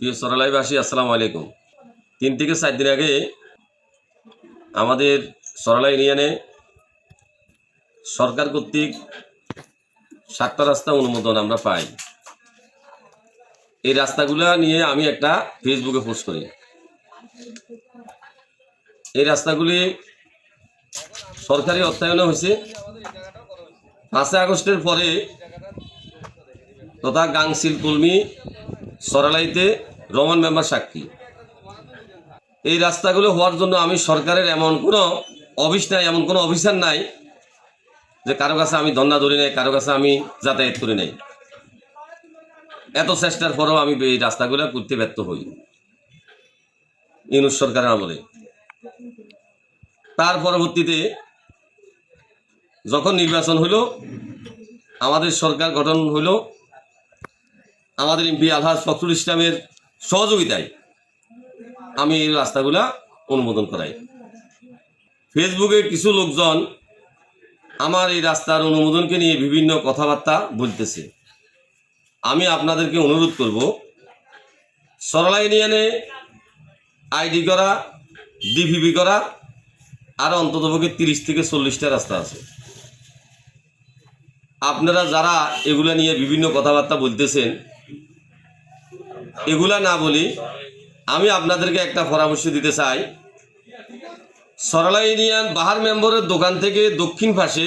প্রিয় সরাইবাসী, আসসালামু আলাইকুম। 3 থেকে 4 দিন আগে আমাদের সরাই ইউনিয়নে সরকার কর্তৃক 7টা রাস্তা অনুমোদন আমরা পাই। এই রাস্তাগুলো নিয়ে আমি একটা ফেসবুকে পোস্ট করি। এই রাস্তাগুলি সরকারি অর্থায়নে হয়েছে। 5 আগস্টের পরে তথা গাংসিল কলমি সরাইতে রমন মেম্বার সাক্ষী। এই রাস্তাগুলো হওয়ার জন্য আমি সরকারের এমন কোনো অফিস নাই, এমন কোনো অফিসার নাই যে কারো কাছে আমি ধর্ণা ধরি নাই, কারো কাছে আমি যাতায়াত করি নাই। এত চেষ্টার পরেও আমি এই রাস্তাগুলো করতে ব্যর্থ হই ইউনূস সরকারের আমলে। তার পরবর্তীতে যখন নির্বাচন হলো, আমাদের সরকার গঠন হলো, আমাদের এমপি আলহাজ ফখরুল ইসলামের সহযোগিতায় আমি এই রাস্তাগুলা অনুমোদন করাই। ফেসবুকে কিছু লোকজন আমার এই রাস্তার অনুমোদনকে নিয়ে বিভিন্ন কথাবার্তা বলতেছে। আমি আপনাদেরকে অনুরোধ করব, সরাই ইউনিয়নে আইডি করা, ডিভিবি করা আরও অন্ততপক্ষে 30 থেকে 40টা রাস্তা আছে। আপনারা যারা এগুলা নিয়ে বিভিন্ন কথাবার্তা বলতেছেন, এগুলা না বলি আমি আপনাদেরকে একটা পরামর্শ দিতে চাই। সরাই ইউনিয়ন বাহার মেম্বরের দোকান থেকে দক্ষিণ পাশে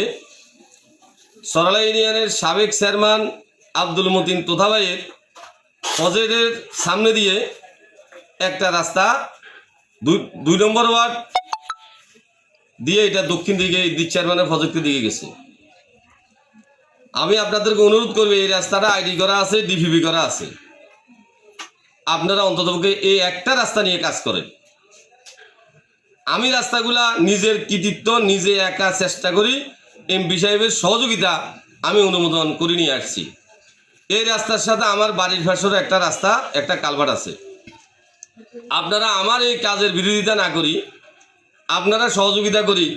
সরাই ইউনিয়নের সাবেক চেয়ারম্যান আব্দুল মতিন তোতাভাইয়ের প্রজেক্টের সামনে দিয়ে একটা রাস্তা 2 নম্বর ওয়ার্ড দিয়ে এটা দক্ষিণ দিকে চেয়ারম্যানের প্রজেক্টের দিকে গেছে। আমি আপনাদেরকে অনুরোধ করব, এই রাস্তাটা আইডি করা আছে, ডিভিবি করা আছে। আপনারা অন্ততপক্ষে এই একটা রাস্তা নিয়ে কাজ করেন। আমি রাস্তাগুলা নিজের কৃতিত্ব নিজে একা চেষ্টা করি, এমপি সাহেবের সহযোগিতা আমি অনুমোদন করে নিয়ে আসছি। এই রাস্তার সাথে আমার বাড়ির পাশের একটা রাস্তা, একটা কালভার্ট আছে। আপনারা আমার এই কাজের বিরোধিতা না করি, আপনারা সহযোগিতা করি।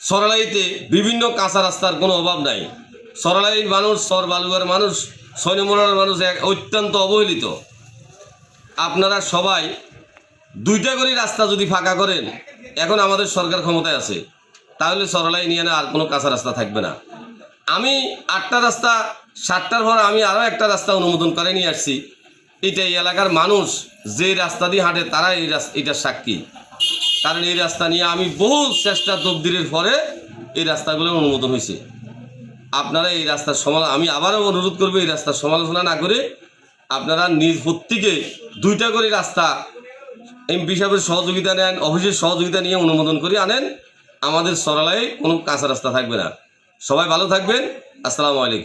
সরাইতে বিভিন্ন কাঁচা রাস্তার কোনো অভাব নাই। সরাইয়ের মানুষ, সর বালুয়ার মানুষ, 6 নম্বরের মানুষ অত্যন্ত অবহেলিত। আপনারা সবাই 2টা করে রাস্তা যদি ফাঁকা করেন, এখন আমাদের সরকার ক্ষমতায় আছে, তাহলে সরাই ইউনিয়নে আর কোনো কাঁচা রাস্তা থাকবে না। আমি 8টা রাস্তা, 7টার পর আমি আরও একটা রাস্তা অনুমোদন করে নিয়ে আসছি। এটা এই এলাকার মানুষ যে রাস্তা দিয়ে হাঁটে তারা এটার সাক্ষী। কারণ এই রাস্তা নিয়ে আমি বহু চেষ্টা তবদিলের পরে এই রাস্তাগুলো অনুমোদন হয়েছে। আপনারা এই রাস্তার আমি আবারও অনুরোধ করবো, এই রাস্তার সমালোচনা না করে আপনারা নিজ প্রত্যেকে 2টা করে রাস্তা এমপি সাহেবের সহযোগিতা নেন, অফিসের সহযোগিতা নিয়ে অনুমোদন করে আনেন। আমাদের সরাইয়ে কোনো কাঁচা রাস্তা থাকবে না। সবাই ভালো থাকবেন। আসসালামু আলাইকুম।